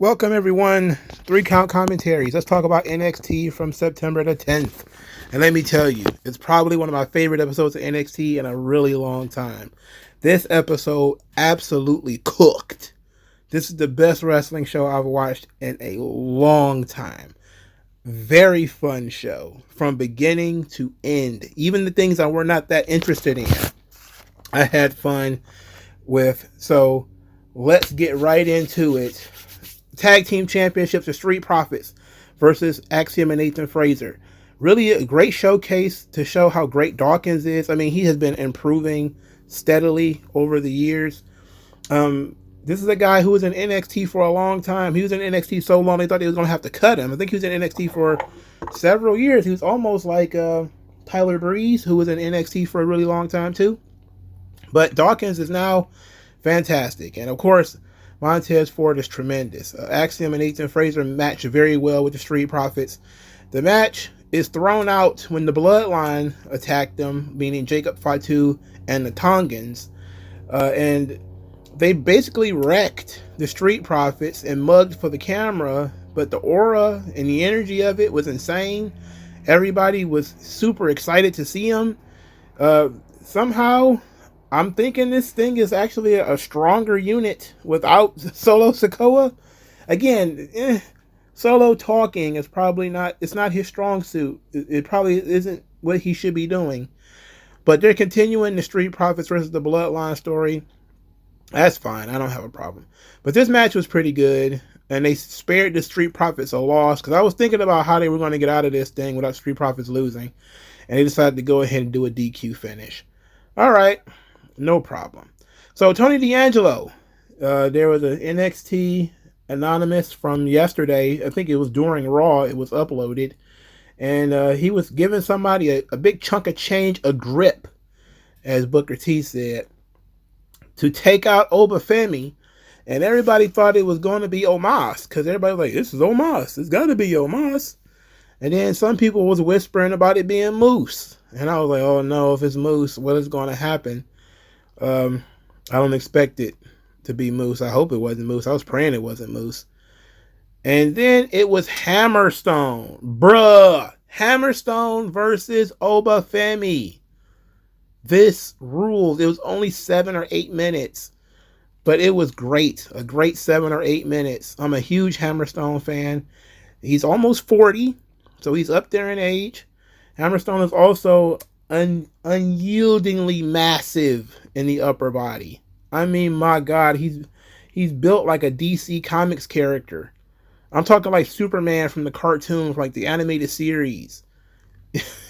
Welcome everyone. 3 count commentaries. Let's talk about NXT from September the 10th. And let me tell you, it's probably one of my favorite episodes of NXT in a really long time. This episode absolutely cooked. This is the best wrestling show I've watched in a long time. Very fun show from beginning to end. Even the things I were not that interested in, I had fun with. So let's get right into it. Tag Team Championships, the Street Profits versus Axiom and Nathan Frazer. Really a great showcase to show how great Dawkins is. I mean, he has been improving steadily over the years. This is a guy who was in NXT for a long time. He was in NXT so long they thought they was going to have to cut him. I think he was in NXT for several years. He was almost like Tyler Breeze, who was in NXT for a really long time too. But Dawkins is now fantastic. And of course, Montez Ford is tremendous. Axiom and Nathan Frazer match very well with the Street Profits. The match is thrown out when the Bloodline attacked them, meaning Jacob Fatu and the Tongans. And they basically wrecked the Street Profits and mugged for the camera, but the aura and the energy of it was insane. Everybody was super excited to see them. Somehow, I'm thinking this thing is actually a stronger unit without Solo Sikoa. Again, Solo talking is probably not, it's not his strong suit. It probably isn't what he should be doing. But they're continuing the Street Profits versus the Bloodline story. That's fine. I don't have a problem. But this match was pretty good. And they spared the Street Profits a loss. Because I was thinking about how they were going to get out of this thing without Street Profits losing. And they decided to go ahead and do a DQ finish. Alright. No problem. So Tony D'Angelo. There was an NXT Anonymous from yesterday. I think it was during Raw. It was uploaded. And he was giving somebody a big chunk of change, a grip, as Booker T said, to take out Oba Femi. And everybody thought it was going to be Omos, because everybody was like, this is Omos. It's got to be Omos. And then some people was whispering about it being Moose. And I was like, oh no, if it's Moose, what is going to happen? I don't expect it to be Moose. I hope it wasn't Moose. I was praying it wasn't Moose. And then it was Hammerstone. Bruh. Hammerstone versus Oba Femi. This rules. It was only 7 or 8 minutes. But it was great. A great 7 or 8 minutes. I'm a huge Hammerstone fan. He's almost 40. So he's up there in age. Hammerstone is also unyieldingly massive in the upper body. I mean, my God. He's built like a DC Comics character. I'm talking like Superman from the cartoons, like the animated series.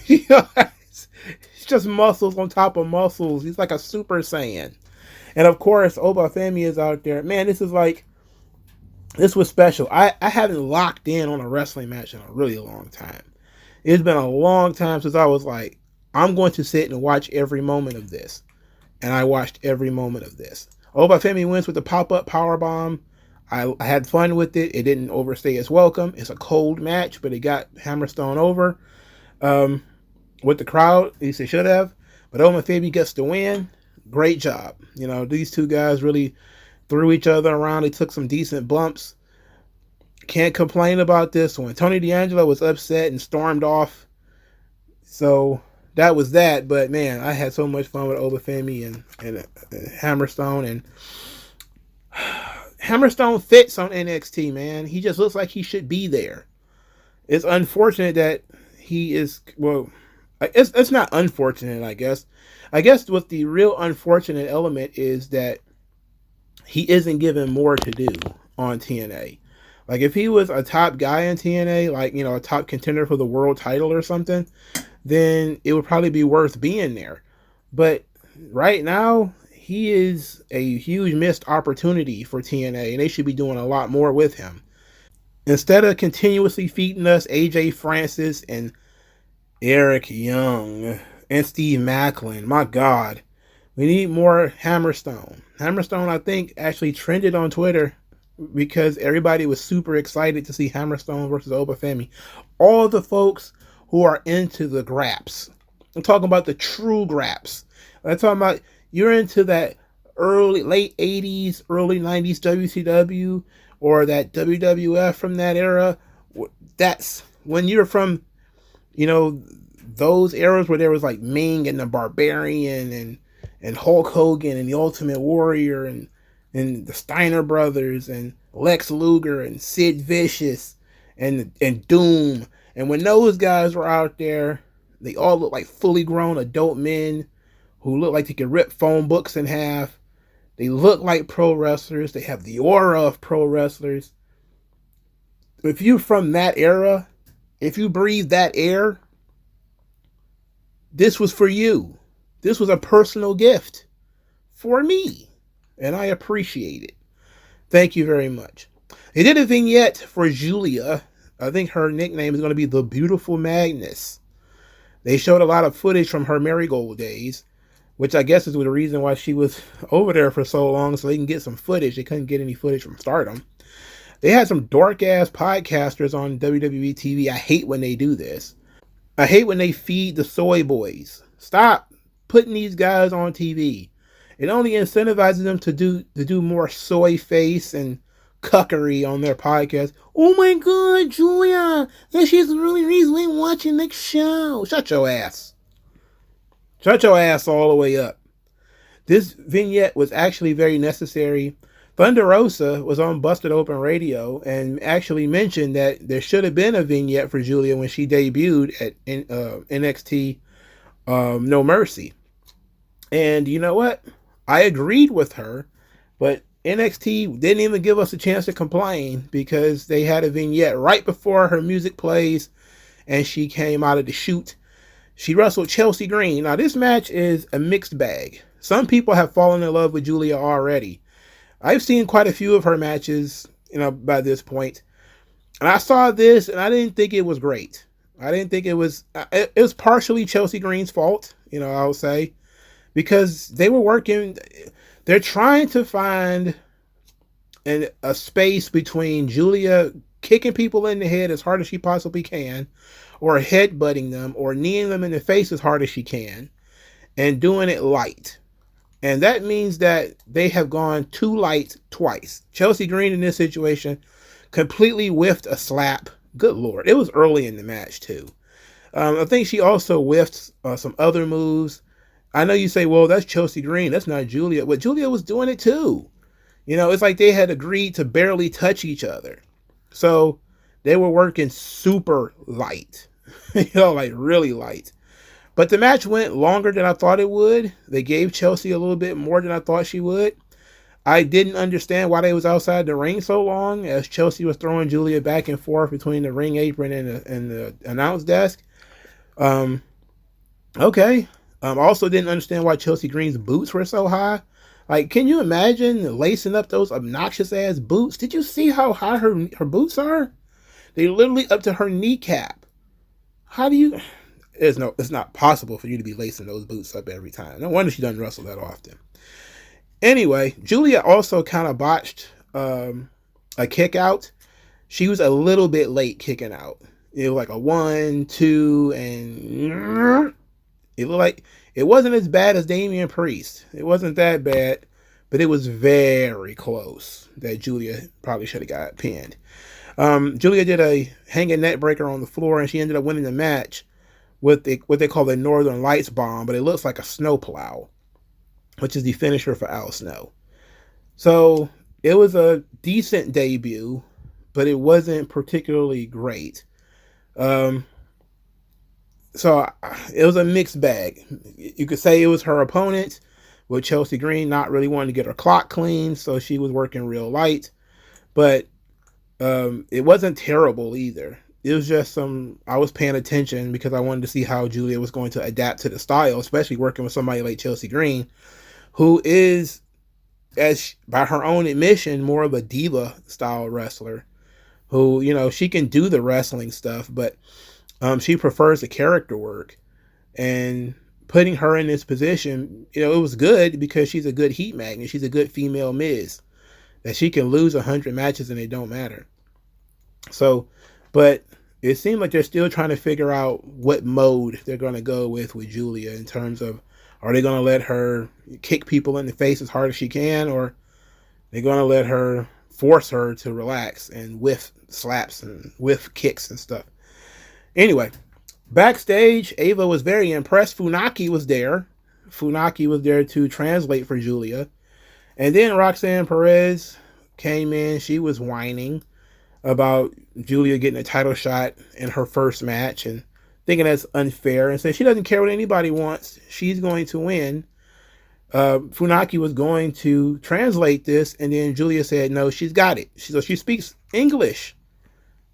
You know, it's just muscles on top of muscles. He's like a Super Saiyan. And of course, Oba Femi is out there. Man, this was special. I haven't locked in on a wrestling match in a really long time. It's been a long time since I was like, I'm going to sit and watch every moment of this. And I watched every moment of this. Oba Femi wins with the pop-up powerbomb. I had fun with it. It didn't overstay its welcome. It's a cold match, but it got Hammerstone over with the crowd. At least it should have. But Oba Femi gets the win. Great job. You know, these two guys really threw each other around. They took some decent bumps. Can't complain about this one. Tony D'Angelo was upset and stormed off. So that was that. But man, I had so much fun with Oba Femi and Hammerstone. And Hammerstone fits on NXT, man. He just looks like he should be there. It's unfortunate that he is, well, it's not unfortunate, I guess. I guess what the real unfortunate element is that he isn't given more to do on TNA. Like, if he was a top guy in TNA, like, you know, a top contender for the world title or something, then it would probably be worth being there. But right now, he is a huge missed opportunity for TNA, and they should be doing a lot more with him. Instead of continuously feeding us AJ Francis and Eric Young and Steve Macklin, my God, we need more Hammerstone. Hammerstone, I think, actually trended on Twitter because everybody was super excited to see Hammerstone versus Oba Femi. All the folks who are into the graps. I'm talking about the true graps. I'm talking about you're into that late 80s, early 90s WCW or that WWF from that era. That's when you're from, you know, those eras where there was like Ming and the Barbarian and Hulk Hogan and the Ultimate Warrior and the Steiner brothers and Lex Luger and Sid Vicious and Doom. And when those guys were out there, they all looked like fully grown adult men who look like they could rip phone books in half. They look like pro wrestlers. They have the aura of pro wrestlers. If you're from that era, if you breathe that air, this was for you. This was a personal gift for me, and I appreciate it. Thank you very much. They did a vignette for Julia. I think her nickname is going to be the Beautiful Magnus. They showed a lot of footage from her Marigold days, which I guess is the reason why she was over there for so long, so they can get some footage. They couldn't get any footage from Stardom. They had some dork-ass podcasters on WWE TV. I hate when they do this. I hate when they feed the soy boys. Stop putting these guys on TV. It only incentivizes them to do more soy face and cuckery on their podcast. Oh my God, Julia, and she's really recently watching next show. Shut your ass. Shut your ass all the way up. This vignette was actually very necessary. Thunder Rosa was on Busted Open Radio and actually mentioned that there should have been a vignette for Julia when she debuted at NXT No Mercy. And you know what? I agreed with her, but NXT didn't even give us a chance to complain because they had a vignette right before her music plays and she came out of the chute. She wrestled Chelsea Green. Now, this match is a mixed bag. Some people have fallen in love with Julia already. I've seen quite a few of her matches, by this point. And I saw this and I didn't think it was great. I didn't think it was partially Chelsea Green's fault, I would say, because they were working. They're trying to find a space between Julia kicking people in the head as hard as she possibly can, or headbutting them, or kneeing them in the face as hard as she can, and doing it light. And that means that they have gone too light twice. Chelsea Green in this situation completely whiffed a slap. Good Lord. It was early in the match too. I think she also whiffed some other moves. I know you say, well, that's Chelsea Green. That's not Julia. But Julia was doing it too. It's like they had agreed to barely touch each other. So they were working super light. Like really light. But the match went longer than I thought it would. They gave Chelsea a little bit more than I thought she would. I didn't understand why they was outside the ring so long, as Chelsea was throwing Julia back and forth between the ring apron and the announce desk. Okay. Also didn't understand why Chelsea Green's boots were so high. Like, can you imagine lacing up those obnoxious ass boots? Did you see how high her boots are? They're literally up to her kneecap. How do you... It's not possible for you to be lacing those boots up every time. No wonder she doesn't wrestle that often. Anyway, Julia also kind of botched a kick out. She was a little bit late kicking out. It was like a 1, 2, and it looked like it wasn't as bad as Damian Priest. It wasn't that bad, but it was very close that Julia probably should have got pinned. Julia did a hanging net breaker on the floor, and she ended up winning the match with what they call the Northern Lights bomb, but it looks like a snowplow, which is the finisher for Al Snow. So it was a decent debut, but it wasn't particularly great. So it was a mixed bag. You could say it was her opponent, with Chelsea Green not really wanting to get her clock clean, so she was working real light. But it wasn't terrible either. It was just I was paying attention because I wanted to see how Julia was going to adapt to the style, especially working with somebody like Chelsea Green, who is, as by her own admission, more of a diva style wrestler, who, she can do the wrestling stuff, but she prefers the character work. And putting her in this position, it was good because she's a good heat magnet. She's a good female Miz, that she can lose 100 matches and it don't matter. So, but it seems like they're still trying to figure out what mode they're going to go with Julia, in terms of, are they going to let her kick people in the face as hard as she can, or they're going to let her force her to relax and whiff slaps and whiff kicks and stuff. Anyway, backstage, Ava was very impressed. Funaki was there. Funaki was there to translate for Julia. And then Roxanne Perez came in. She was whining about Julia getting a title shot in her first match and thinking that's unfair and said she doesn't care what anybody wants. She's going to win. Funaki was going to translate this, and then Julia said, no, she's got it. So she speaks English.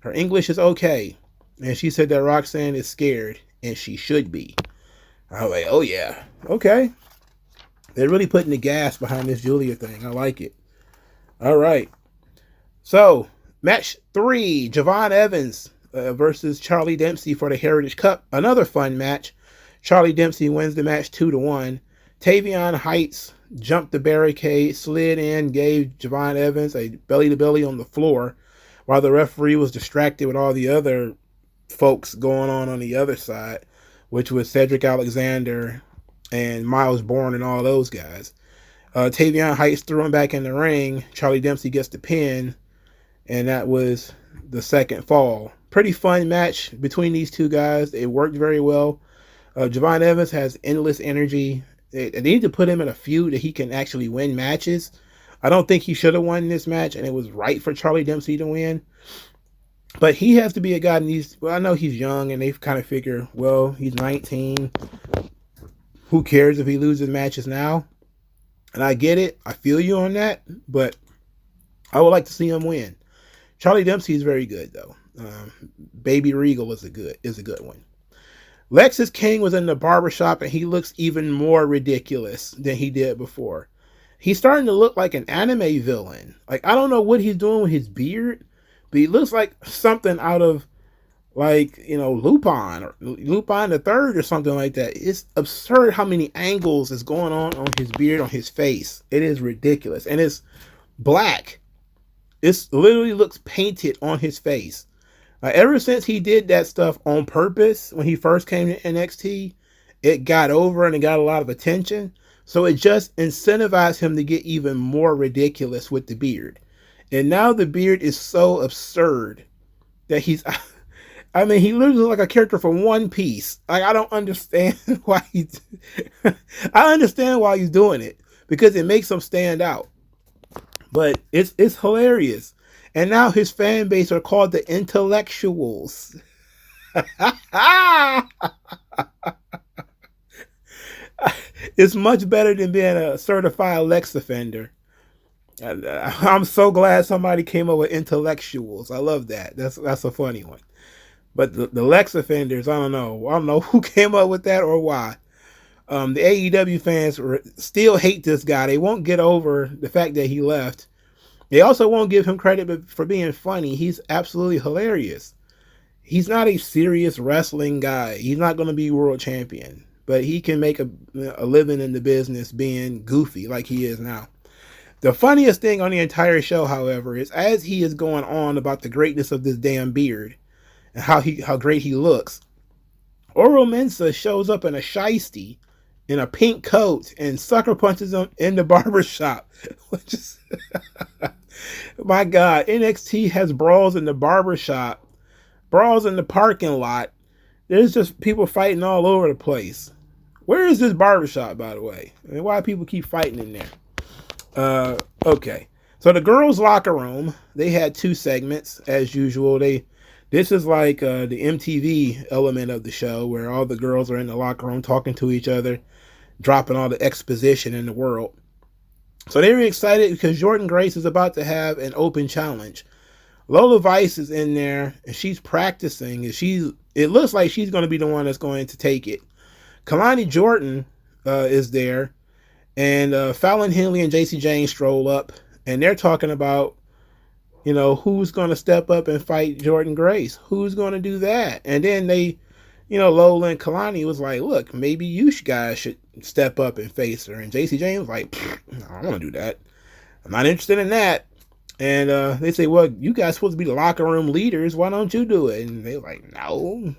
Her English is okay. And she said that Roxanne is scared, and she should be. I was like, oh yeah, okay. They're really putting the gas behind this Julia thing. I like it. All right. So, match 3, Javon Evans versus Charlie Dempsey for the Heritage Cup. Another fun match. Charlie Dempsey wins the match 2-1. Tavion Heights jumped the barricade, slid in, gave Javon Evans a belly-to-belly on the floor while the referee was distracted with all the other folks going on the other side, which was Cedric Alexander and Miles Bourne and all those guys. Tavion Heights threw him back in the ring. Charlie Dempsey gets the pin, and that was the second fall. Pretty fun match between these two guys. It worked very well. Javon Evans has endless energy. They need to put him in a feud that he can actually win matches. I don't think he should have won this match, and it was right for Charlie Dempsey to win. But he has to be a guy that needs... Well, I know he's young, and they kind of figure, well, he's 19. Who cares if he loses matches now? And I get it. I feel you on that. But I would like to see him win. Charlie Dempsey is very good, though. Baby Regal is a good one. Lexus King was in the barbershop, and he looks even more ridiculous than he did before. He's starting to look like an anime villain. Like, I don't know what he's doing with his beard, but he looks like something out of, like, you know, Lupin the Third or something like that. It's absurd how many angles is going on his beard, on his face. It is ridiculous. And it's black. It literally looks painted on his face. Ever since he did that stuff on purpose, when he first came to NXT, it got over and it got a lot of attention. So it just incentivized him to get even more ridiculous with the beard. And now the beard is so absurd that he's... I mean, he literally looks like a character from One Piece. Like, I don't understand why I understand why he's doing it, because it makes him stand out. But it's hilarious. And now his fan base are called the Intellectuals. It's much better than being a certified Lex offender. I'm so glad somebody came up with Intellectuals. I love that. That's a funny one. But the Lex offenders, I don't know who came up with that or why. The AEW fans still hate this guy. They won't get over the fact that he left. They also won't give him credit for being funny. He's absolutely hilarious. He's not a serious wrestling guy. He's not going to be world champion. But he can make a living in the business being goofy like he is now. The funniest thing on the entire show, however, is as he is going on about the greatness of this damn beard and how great he looks, Oro Mensah shows up in a shiesty in a pink coat and sucker punches him in the barbershop. Which is... My God, NXT has brawls in the barbershop, brawls in the parking lot. There's just people fighting all over the place. Where is this barbershop, by the way? And why people keep fighting in there? Okay. So the girls' locker room, they had 2 segments, as usual. This is like the MTV element of the show, where all the girls are in the locker room talking to each other, dropping all the exposition in the world. So they were excited because Jordynne Grace is about to have an open challenge. Lola Vice is in there, and she's practicing, and it looks like she's going to be the one that's going to take it. Kalani Jordan is there, and Fallon Henley and JC Jane stroll up, and they're talking about, you know, who's going to step up and fight Jordynne Grace? Who's going to do that? And then they, you know, Lola and Kalani was like, look, maybe you guys should step up and face her. And JC Jane was like, I don't want to do that. I'm not interested in that. And they say, well, you guys supposed to be the locker room leaders. Why don't you do it? And they're like, no,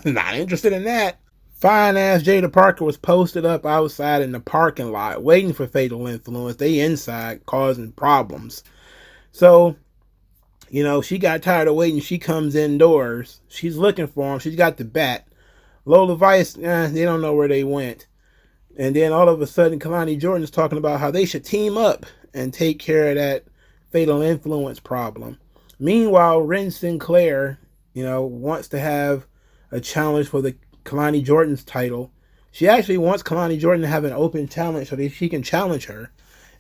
not interested in that. Fine-ass Jada Parker was posted up outside in the parking lot waiting for Fatal Influence. They inside causing problems. So, she got tired of waiting. She comes indoors. She's looking for him. She's got the bat. Lola Vice, they don't know where they went. And then all of a sudden, Kalani Jordan's talking about how they should team up and take care of that fatal influence problem. Meanwhile, Ren Sinclair, wants to have a challenge for the Kalani Jordan's title. She actually wants Kalani Jordan to have an open challenge so that she can challenge her.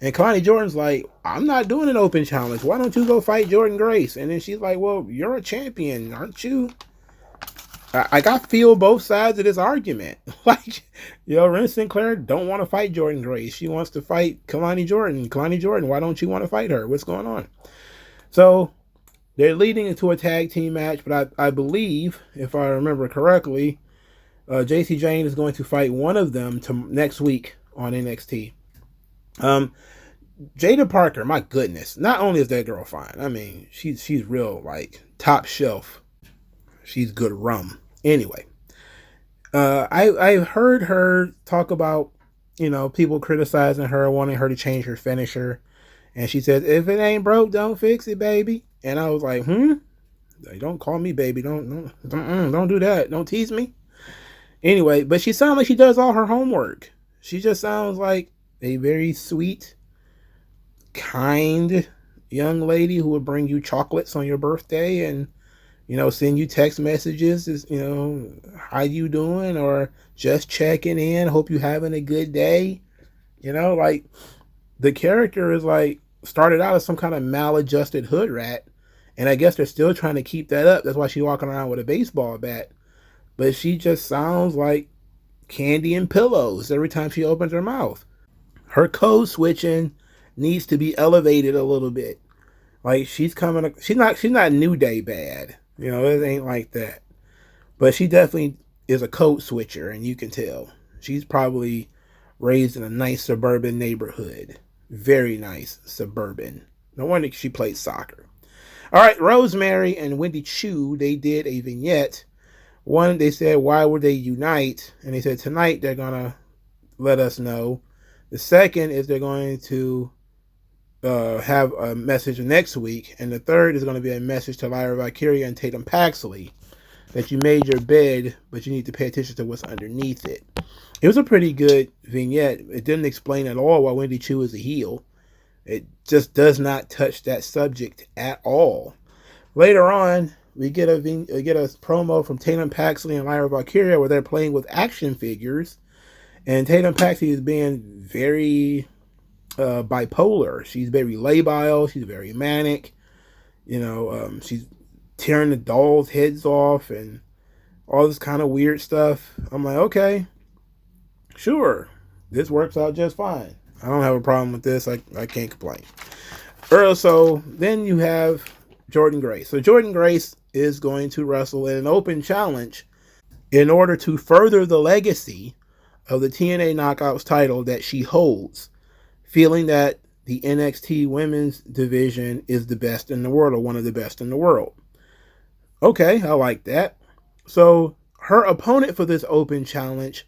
And Kalani Jordan's like, I'm not doing an open challenge. Why don't you go fight Jordan Grace? And then she's like, well, you're a champion, aren't you? I feel both sides of this argument. Ren Sinclair don't want to fight Jordan Grace. She wants to fight Kalani Jordan. Kalani Jordan, why don't you want to fight her? What's going on? So they're leading into a tag team match, but I believe, if I remember correctly, JC Jane is going to fight one of them next week on NXT. Jada Parker, my goodness, not only is that girl fine, I mean, she's real, top shelf. She's good rum. Anyway, I've heard her talk about, people criticizing her, wanting her to change her finisher. And she says, if it ain't broke, don't fix it, baby. And I was like, don't call me baby. Don't do that. Don't tease me. Anyway, but she sounds like she does all her homework. She just sounds like a very sweet, kind young lady who will bring you chocolates on your birthday and send you text messages, how you doing, or just checking in, hope you having a good day. The character is started out as some kind of maladjusted hood rat, and I guess they're still trying to keep that up. That's why she's walking around with a baseball bat. But she just sounds like candy and pillows every time she opens her mouth. Her code switching needs to be elevated a little bit. She's not New Day bad. It ain't like that. But she definitely is a code switcher, and you can tell. She's probably raised in a nice suburban neighborhood. Very nice suburban. No wonder she plays soccer. All right, Rosemary and Wendy Chu, they did a vignette. One, they said, why would they unite? And they said tonight they're going to let us know. The second is they're going to have a message next week, and the third is going to be a message to Lyra Valkyria and Tatum Paxley that you made your bed, but you need to pay attention to what's underneath it. It was a pretty good vignette. It didn't explain at all why Wendy Chu is a heel. It just does not touch that subject at all. Later on, we get a promo from Tatum Paxley and Lyra Valkyria where they're playing with action figures, and Tatum Paxley is being very bipolar. She's very labile. She's very manic. She's tearing the dolls' heads off and all this kind of weird stuff. I'm like, okay, sure, this works out just fine. I don't have a problem with this. I can't complain. So then you have Jordan Grace. So Jordan Grace is going to wrestle in an open challenge in order to further the legacy of the TNA Knockouts title that she holds, feeling that the NXT women's division is the best in the world, or one of the best in the world. Okay, I like that. So her opponent for this open challenge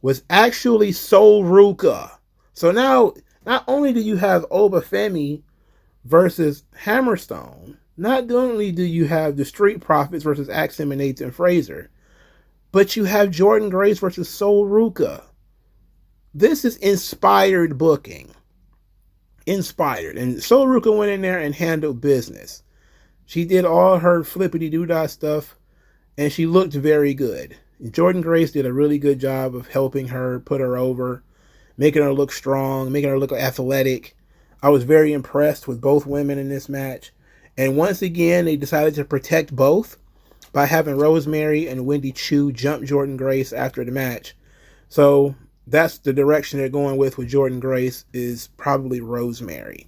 was actually Sol Ruka. So now, not only do you have Oba Femi versus Hammerstone, not only do you have the Street Profits versus Axum and Nathan Fraser, but you have Jordan Grace versus Sol Ruka. This is inspired booking. Inspired. And Sol Ruka went in there and handled business. She did all her flippity-doo-dah stuff, and she looked very good. Jordan Grace did a really good job of helping her, put her over, making her look strong, making her look athletic. I was very impressed with both women in this match. And once again, they decided to protect both by having Rosemary and Wendy Chu jump Jordan Grace after the match. So that's the direction they're going with Jordan Grace, is probably Rosemary.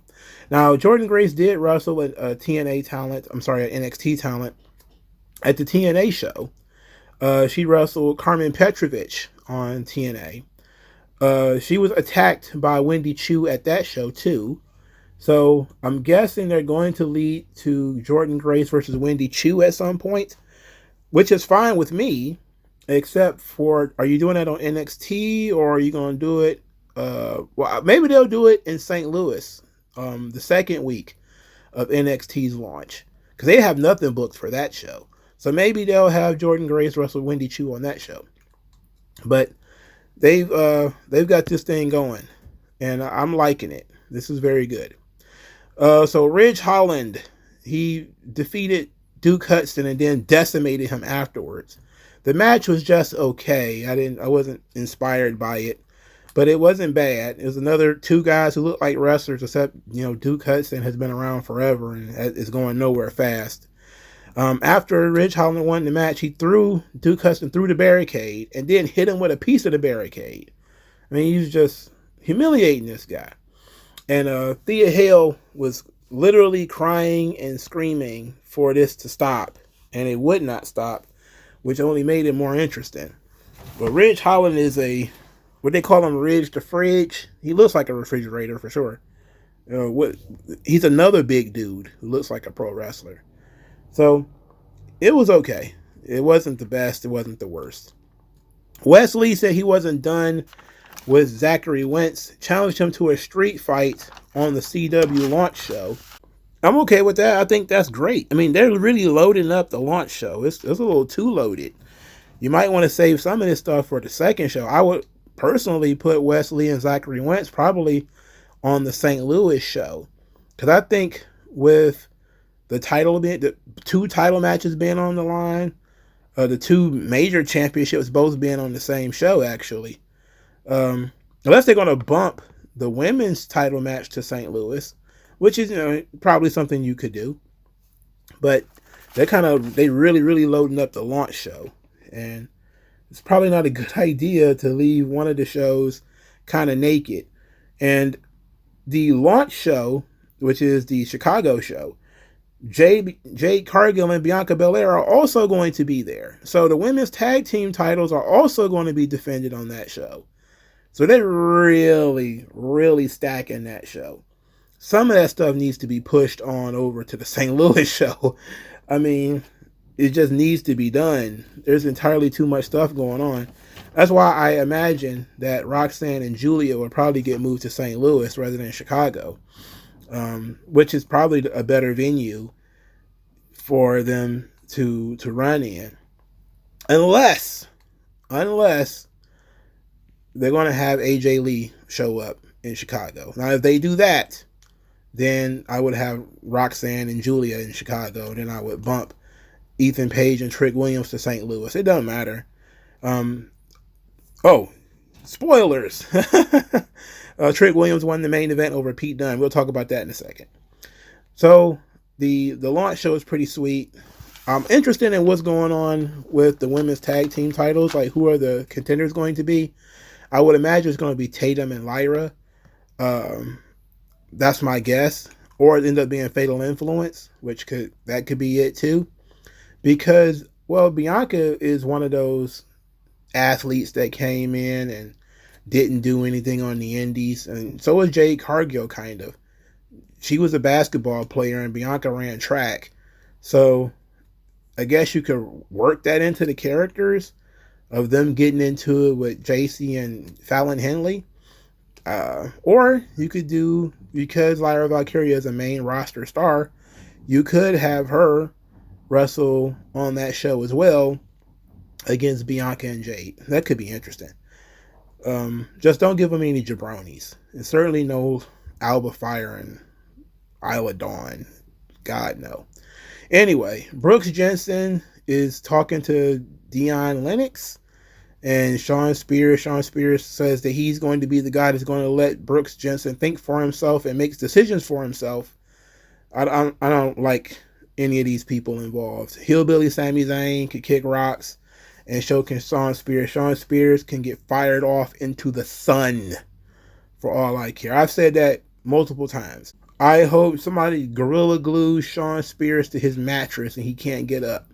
Now, Jordan Grace did wrestle an NXT talent at the TNA show. She wrestled Carmen Petrovich on TNA. She was attacked by Wendy Chu at that show too. So I'm guessing they're going to lead to Jordan Grace versus Wendy Chu at some point, which is fine with me, except for, are you doing that on NXT, or are you going to do it? Well, maybe they'll do it in St. Louis the second week of NXT's launch, because they have nothing booked for that show. So maybe they'll have Jordan Grace wrestle Wendy Chu on that show. But they've got this thing going, and I'm liking it. This is very good. So Ridge Holland, he defeated Duke Hudson and then decimated him afterwards. The match was just okay. I wasn't inspired by it, but it wasn't bad. It was another two guys who look like wrestlers, except Duke Hudson has been around forever and is going nowhere fast. After Ridge Holland won the match, he threw Duke Hudson through the barricade and then hit him with a piece of the barricade. I mean, he's just humiliating this guy. And Thea Hale was literally crying and screaming for this to stop, and it would not stop, which only made it more interesting. But Ridge Holland is what they call him, Ridge the Fridge. He looks like a refrigerator for sure. He's another big dude who looks like a pro wrestler. So it was okay. It wasn't the best. It wasn't the worst. Wesley said he wasn't done with Zachary Wentz, challenged him to a street fight on the CW launch show. I'm okay with that. I think that's great. I mean, they're really loading up the launch show. It's a little too loaded. You might want to save some of this stuff for the second show. I would personally put Wesley and Zachary Wentz probably on the St. Louis show, because I think with the two title matches being on the line, the two major championships both being on the same show, actually. Unless they're going to bump the women's title match to St. Louis, which is probably something you could do. But they really loading up the launch show, and it's probably not a good idea to leave one of the shows kind of naked. And the launch show, which is the Chicago show, Jade Cargill and Bianca Belair are also going to be there. So the women's tag team titles are also going to be defended on that show. So they're really stacking that show. Some of that stuff needs to be pushed on over to the St. Louis show. I mean, it just needs to be done. There's entirely too much stuff going on. That's why I imagine that Roxanne and Julia will probably get moved to St. Louis rather than Chicago. Which is probably a better venue for them to run in, unless they're going to have AJ Lee show up in Chicago. Now, if they do that, then I would have Roxanne and Julia in Chicago. Then I would bump Ethan Page and Trick Williams to St. Louis. It doesn't matter. Spoilers. Trick Williams won the main event over Pete Dunne. We'll talk about that in a second. So the launch show is pretty sweet. I'm interested in what's going on with the women's tag team titles. Like, who are the contenders going to be? I would imagine it's going to be Tatum and Lyra. That's my guess. Or it ends up being Fatal Influence, that could be it too. Because, well, Bianca is one of those athletes that came in and didn't do anything on the indies, and so was Jade Cargill, kind of. She was a basketball player, and Bianca ran track. So I guess you could work that into the characters of them getting into it with JC and Fallon Henley. Or you could do, because Lyra Valkyria is a main roster star, you could have her wrestle on that show as well against Bianca and Jade. That could be interesting. Just don't give them any jabronis. And certainly no Alba Fire and Isla Dawn. God, no. Anyway, Brooks Jensen is talking to Dion Lennox and Sean Spears. Sean Spears says that he's going to be the guy that's going to let Brooks Jensen think for himself and makes decisions for himself. I don't like any of these people involved. Hillbilly Sami Zayn could kick rocks, and so can Sean Spears. Sean Spears can get fired off into the sun for all I care. I've said that multiple times. I hope somebody gorilla glues Sean Spears to his mattress and he can't get up.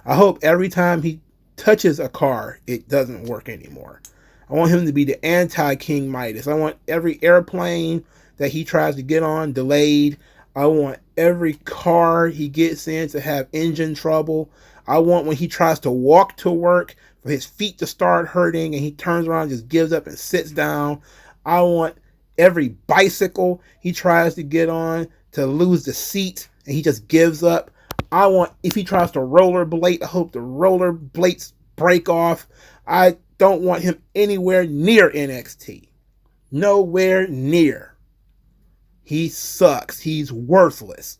I hope every time he touches a car, it doesn't work anymore. I want him to be the anti-King Midas. I want every airplane that he tries to get on delayed. I want every car he gets in to have engine trouble. I want when he tries to walk to work for his feet to start hurting and he turns around and just gives up and sits down. I want every bicycle he tries to get on to lose the seat and he just gives up. I want, if he tries to rollerblade, I hope the rollerblades break off. I don't want him anywhere near NXT. Nowhere near. He sucks. He's worthless.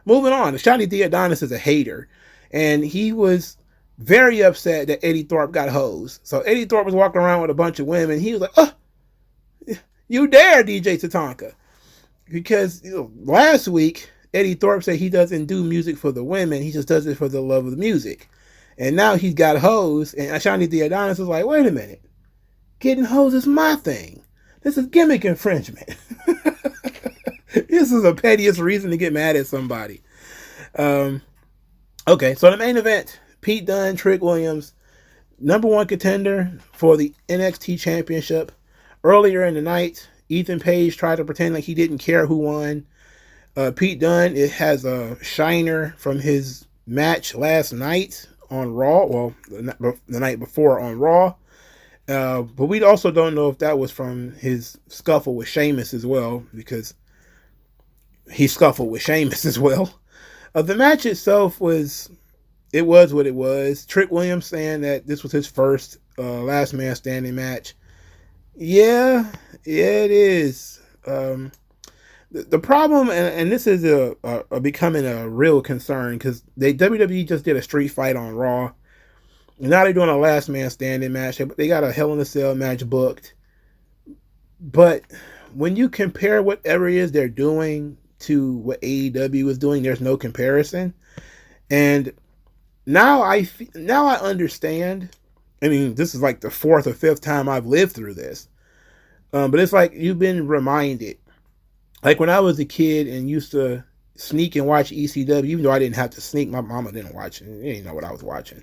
Moving on, Shiny Theodonis is a hater, and he was very upset that Eddie Thorpe got hosed. So Eddie Thorpe was walking around with a bunch of women. He was like, "Oh, you dare, DJ Tatanka." Because last week, Eddie Thorpe said he doesn't do music for the women. He just does it for the love of the music. And now he's got hosed, and Shiny Theodonis was like, wait a minute. Getting hosed is my thing. This is gimmick infringement. This is the pettiest reason to get mad at somebody. Okay, so the main event, Pete Dunne, Trick Williams, #1 contender for the NXT Championship. Earlier in the night, Ethan Page tried to pretend like he didn't care who won. Pete Dunne, it has a shiner from his match last night on Raw. Well, the night before on Raw. But we also don't know if that was from his scuffle with Sheamus as well, because he scuffled with Sheamus as well. The match itself was what it was. Trick Williams saying that this was his first last man standing match. Yeah, it is. The problem, and this is a becoming a real concern, because WWE just did a street fight on Raw. And now they're doing a last man standing match. They got a Hell in a Cell match booked. But when you compare whatever it is they're doing to what AEW is doing, there's no comparison. And now I understand. I mean, this is like the 4th or 5th time I've lived through this. But it's like you've been reminded. Like when I was a kid and used to sneak and watch ECW, even though I didn't have to sneak, my mama didn't watch it. She didn't know what I was watching.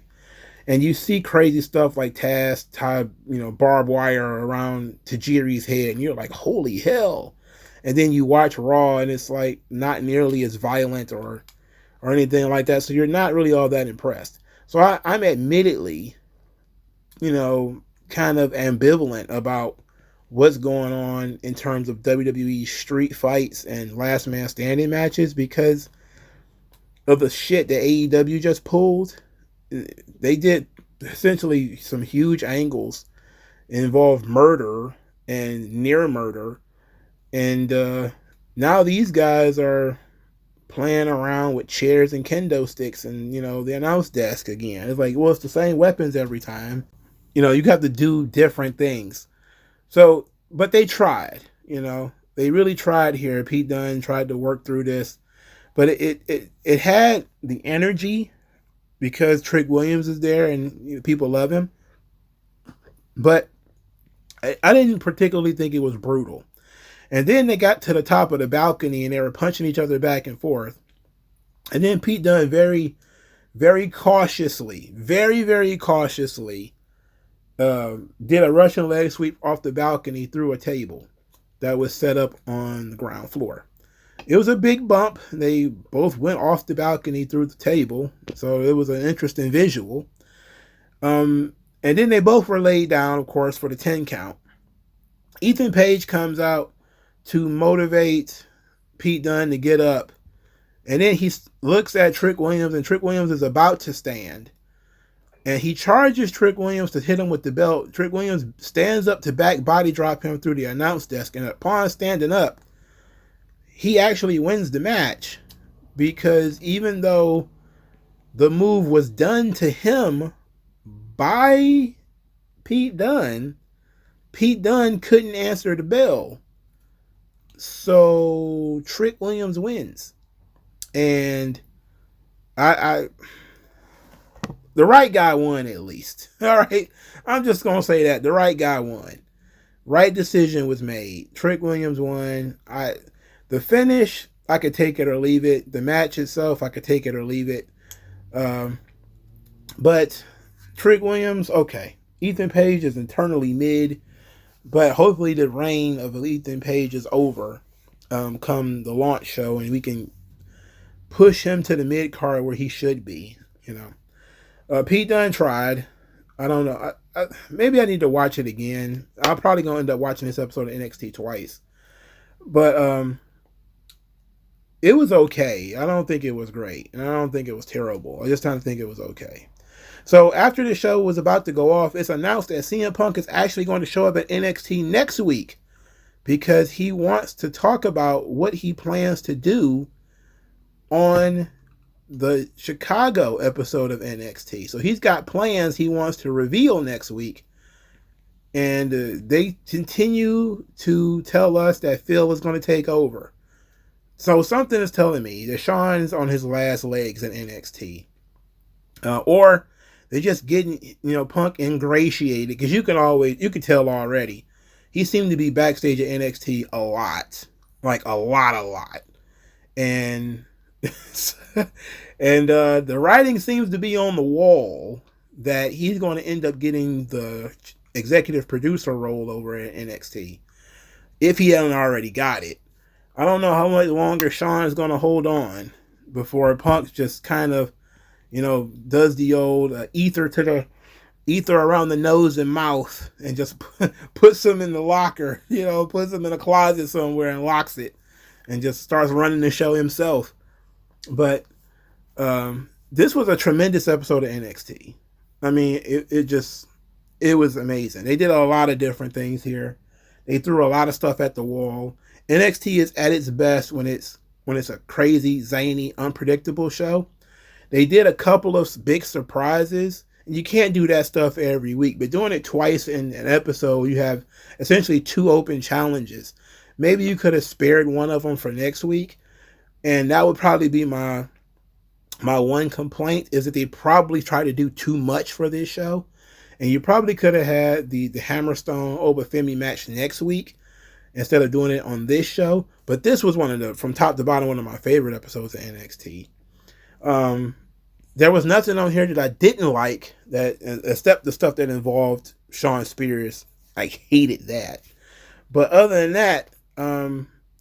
And you see crazy stuff like Taz tie, barbed wire around Tajiri's head, and you're like, holy hell. And then you watch Raw, and it's like not nearly as violent or anything like that. So you're not really all that impressed. So I'm admittedly, kind of ambivalent about what's going on in terms of WWE street fights and last man standing matches, because of the shit that AEW just pulled. They did essentially some huge angles, involved murder and near murder, and now these guys are playing around with chairs and kendo sticks and the announce desk again. It's like, well, it's the same weapons every time. You have to do different things. So, but they tried. They really tried here. Pete Dunne tried to work through this, but it had the energy, because Trick Williams is there and people love him. But I didn't particularly think it was brutal. And then they got to the top of the balcony and they were punching each other back and forth. And then Pete Dunne very, very cautiously, very cautiously did a Russian leg sweep off the balcony through a table that was set up on the ground floor. It was a big bump. They both went off the balcony through the table, so it was an interesting visual. And then they both were laid down, of course, for the 10 count. Ethan Page comes out to motivate Pete Dunne to get up. And then he looks at Trick Williams, and Trick Williams is about to stand. And he charges Trick Williams to hit him with the belt. Trick Williams stands up to back body drop him through the announce desk. And upon standing up, he actually wins the match, because even though the move was done to him by Pete Dunne couldn't answer the bell. So Trick Williams wins. And the right guy won, at least. All right. I'm just going to say that. The right guy won. Right decision was made. Trick Williams won. The finish, I could take it or leave it. The match itself, I could take it or leave it. But Trick Williams, okay. Ethan Page is internally mid, but hopefully the reign of Ethan Page is over come the launch show, and we can push him to the mid card where he should be. Pete Dunne tried. I don't know. Maybe I need to watch it again. I'm probably going to end up watching this episode of NXT twice. But it was okay. I don't think it was great, and I don't think it was terrible. I just kind of think it was okay. So after the show was about to go off, it's announced that CM Punk is actually going to show up at NXT next week because he wants to talk about what he plans to do on the Chicago episode of NXT. So he's got plans he wants to reveal next week. And they continue to tell us that Phil is going to take over. So something is telling me that Sean's on his last legs in NXT. Or they're just getting, Punk ingratiated. Because you can tell already. He seemed to be backstage at NXT a lot. Like a lot. And the writing seems to be on the wall that he's going to end up getting the executive producer role over at NXT. If he hasn't already got it. I don't know how much longer Sean is going to hold on before Punk just kind of, does the old ether around the nose and mouth and just puts them in the locker, puts them in a closet somewhere and locks it and just starts running the show himself. But this was a tremendous episode of NXT. I mean, it was amazing. They did a lot of different things here. They threw a lot of stuff at the wall. NXT is at its best when it's a crazy, zany, unpredictable show. They did a couple of big surprises. You can't do that stuff every week, but doing it twice in an episode, you have essentially 2 open challenges. Maybe you could have spared one of them for next week, and that would probably be my one complaint, is that they probably try to do too much for this show. And you probably could have had the Hammerstone Oba Femi match next week instead of doing it on this show. But this was from top to bottom, one of my favorite episodes of NXT. There was nothing on here that I didn't like, except the stuff that involved Shawn Spears. I hated that. But other than that,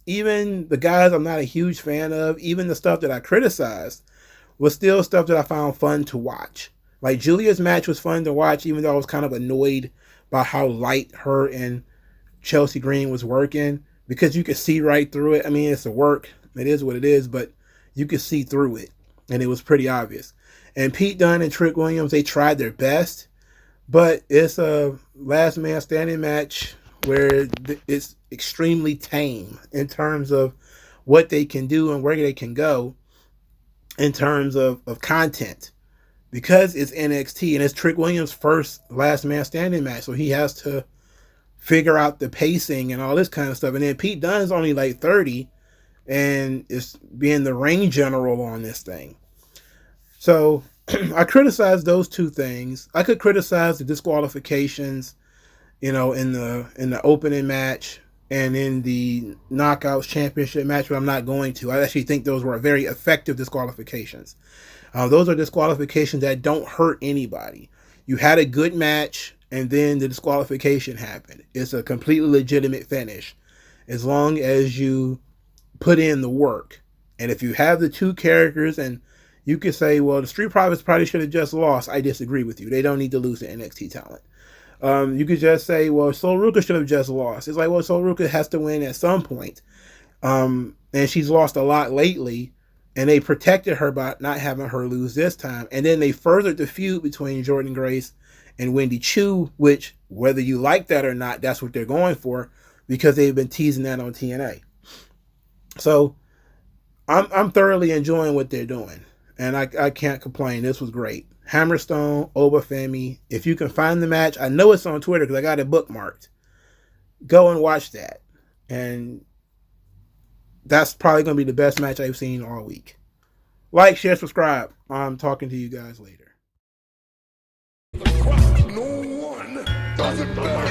even the guys I'm not a huge fan of, even the stuff that I criticized, was still stuff that I found fun to watch. Like Julia's match was fun to watch, even though I was kind of annoyed by how light her and Chelsea Green was working, because you could see right through it. I mean, it's a work. It is what it is, but you could see through it, and it was pretty obvious. And Pete Dunne and Trick Williams, they tried their best, but it's a last man standing match where it's extremely tame in terms of what they can do and where they can go in terms of content. Because it's NXT and it's Trick Williams' first last man standing match, so he has to figure out the pacing and all this kind of stuff. And then Pete Dunne's only like 30 and is being the ring general on this thing. So I criticized those 2 things. I could criticize the disqualifications, in the opening match and in the Knockouts Championship match, but I'm not going to. I actually think those were very effective disqualifications. Those are disqualifications that don't hurt anybody. You had a good match, and then the disqualification happened. It's a completely legitimate finish, as long as you put in the work. And if you have the 2 characters, and you could say, well, the Street Profits probably should have just lost. I disagree with you. They don't need to lose to NXT talent. You could just say, well, Sol Ruka should have just lost. It's like, well, Sol Ruka has to win at some point. And she's lost a lot lately. And they protected her by not having her lose this time. And then they furthered the feud between Jordynne Grace and Wendy Choo, which, whether you like that or not, that's what they're going for, because they've been teasing that on TNA. So I'm thoroughly enjoying what they're doing. And I can't complain. This was great. Hammerstone, Oba Femi. If you can find the match, I know it's on Twitter because I got it bookmarked. Go and watch that. And that's probably going to be the best match I've seen all week. Like, share, subscribe. I'm talking to you guys later. No one does it better.